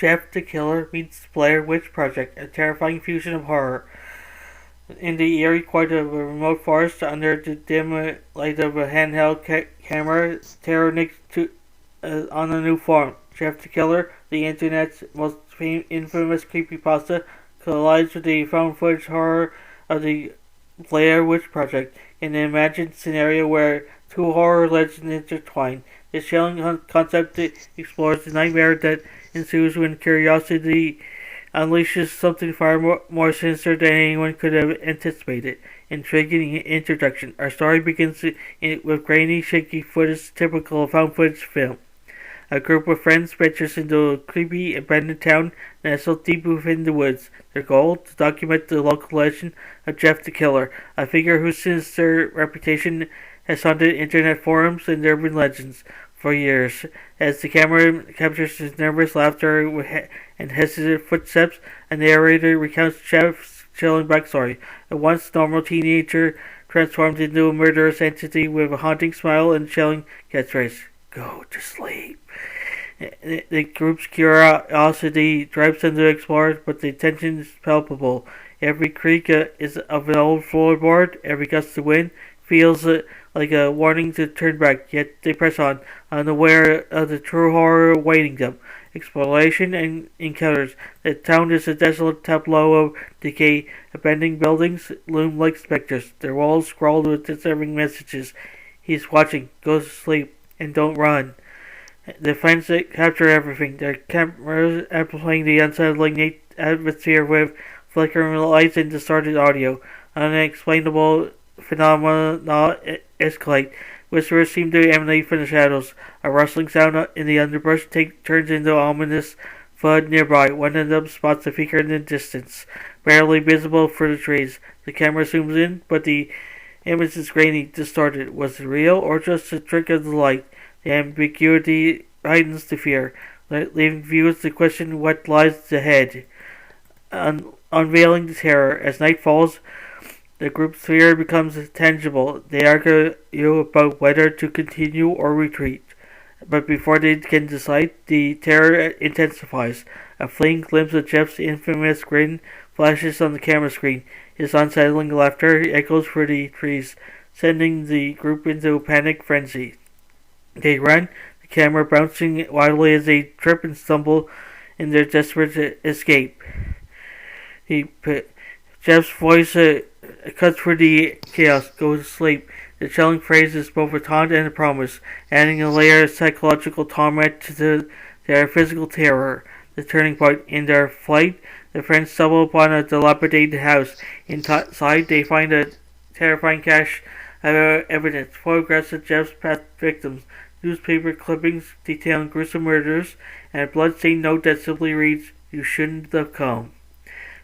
Jeff the Killer meets Blair Witch Project, a terrifying fusion of horror. In the eerie quiet of a remote forest, under the dim light of a handheld camera, terror nicks on a new form. Jeff the Killer, the internet's most infamous creepypasta, collides with the found footage horror of the Blair Witch Project in an imagined scenario where two horror legends intertwine. This chilling concept explores the nightmare that ensues when curiosity unleashes something far more sinister than anyone could have anticipated. Intriguing introduction. Our story begins with grainy, shaky footage typical of found footage film. A group of friends ventures into a creepy, abandoned town nestled deep within the woods. Their goal? To document the local legend of Jeff the Killer, a figure whose sinister reputation has haunted internet forums and urban legends for years. As the camera captures his nervous laughter and hesitant footsteps, a narrator recounts Jeff's chilling backstory. A once normal teenager transformed into a murderous entity with a haunting smile and chilling catchphrase, "Go to sleep." The group's curiosity drives them to explore, but the tension is palpable. Every creak is of an old floorboard, every gust of wind feels like a warning to turn back, yet they press on, unaware of the true horror awaiting them. Exploration and encounters. The town is a desolate tableau of decay. Abandoned buildings loom like specters, their walls scrawled with disturbing messages. He's watching, go to sleep, and don't run. The friends capture everything, their cameras amplifying the unsettling atmosphere with flickering lights and distorted audio. Unexplainable phenomena escalate. Whispers seem to emanate from the shadows. A rustling sound in the underbrush turns into ominous thud nearby. One of them spots a figure in the distance, barely visible through the trees. The camera zooms in, but the image is grainy, distorted. Was it real, or just a trick of the light? The ambiguity heightens the fear, leaving viewers to question what lies ahead. Unveiling the terror. As night falls, the group's fear becomes tangible. They argue about whether to continue or retreat. But before they can decide, the terror intensifies. A fleeting glimpse of Jeff's infamous grin flashes on the camera screen. His unsettling laughter echoes through the trees, sending the group into a panic frenzy. They run, the camera bouncing wildly as they trip and stumble in their desperate escape. Jeff's voice cuts through the chaos. Go to sleep. The chilling phrase is both a taunt and a promise, adding a layer of psychological torment to their physical terror. The turning point. In their flight, the friends stumble upon a dilapidated house. Inside, they find a terrifying cache of evidence, photographs of Jeff's past victims, newspaper clippings detailing gruesome murders, and a blood-stained note that simply reads, "You shouldn't have come."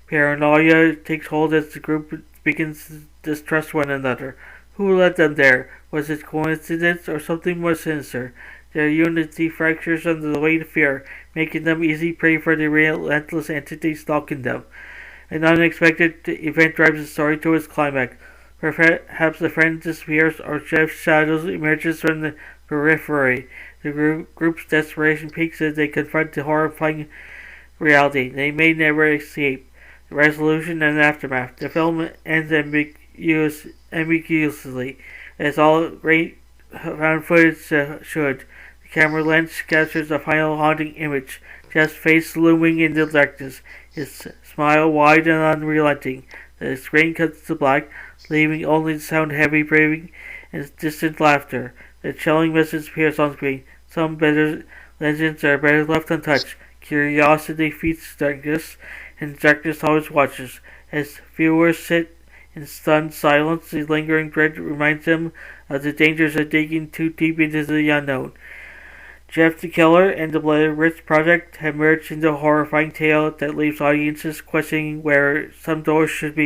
Paranoia takes hold as the group begins to distrust one another. Who led them there? Was it coincidence or something more sinister? Their unity fractures under the weight of fear, making them easy prey for the relentless entity stalking them. An unexpected event drives the story to its climax. Perhaps the friend disappears or Jeff's shadow emerges from the periphery. The group's desperation peaks as they confront the horrifying reality. They may never escape. The resolution and aftermath. The film ends ambiguously, as all great found footage should. The camera lens captures a final haunting image. Jeff's face looming in the darkness, his smile wide and unrelenting. The screen cuts to black, leaving only the sound of heavy breathing and distant laughter. The chilling message appears on screen. Some better legends are better left untouched. Curiosity feeds darkness, and darkness always watches. As viewers sit in stunned silence, the lingering dread reminds them of the dangers of digging too deep into the unknown. Jeff the Killer and the Blair Witch Project have merged into a horrifying tale that leaves audiences questioning where some doors should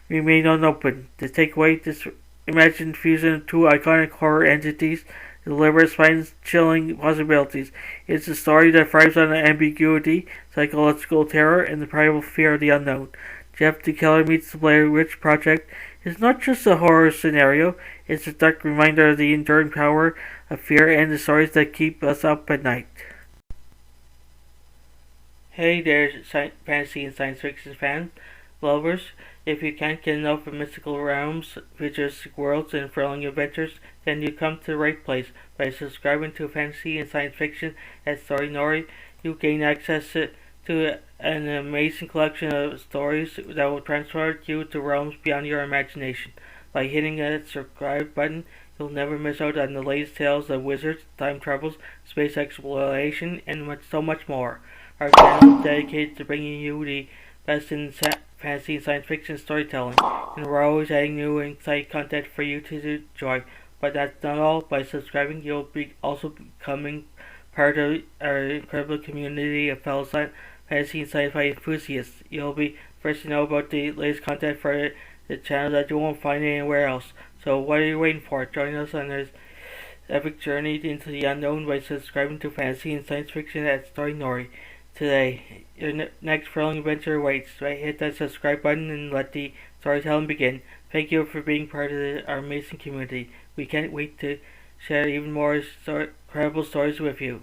remain unopened. The takeaway: this imagined fusion of two iconic horror entities delivers spine-chilling possibilities. It's a story that thrives on ambiguity, psychological terror, and the primal fear of the unknown. Jeff the Killer meets the Blair Witch Project is not just a horror scenario, it's a dark reminder of the enduring power of fear and the stories that keep us up at night. Hey there, fantasy and science fiction fans, lovers. If you can't get enough of mystical realms, futuristic worlds, and thrilling adventures, then you come to the right place. By subscribing to fantasy and science fiction at Story Nori, you gain access to an amazing collection of stories that will transport you to realms beyond your imagination. By hitting that subscribe button, you'll never miss out on the latest tales of wizards, time travels, space exploration, and so much more. Our channel is dedicated to bringing you the best in fantasy and science fiction storytelling, and we're always adding new and exciting content for you to enjoy. But that's not all. By subscribing, you'll be also becoming part of our incredible community of fellow fantasy and sci-fi enthusiasts. You'll be first to know about the latest content for the channel that you won't find anywhere else. So what are you waiting for? Join us on this epic journey into the unknown by subscribing to fantasy and science fiction at Story Nori. Today, your next thrilling adventure awaits. Right, hit that subscribe button and let the storytelling begin. Thank you for being part of our amazing community. We can't wait to share even more incredible stories with you.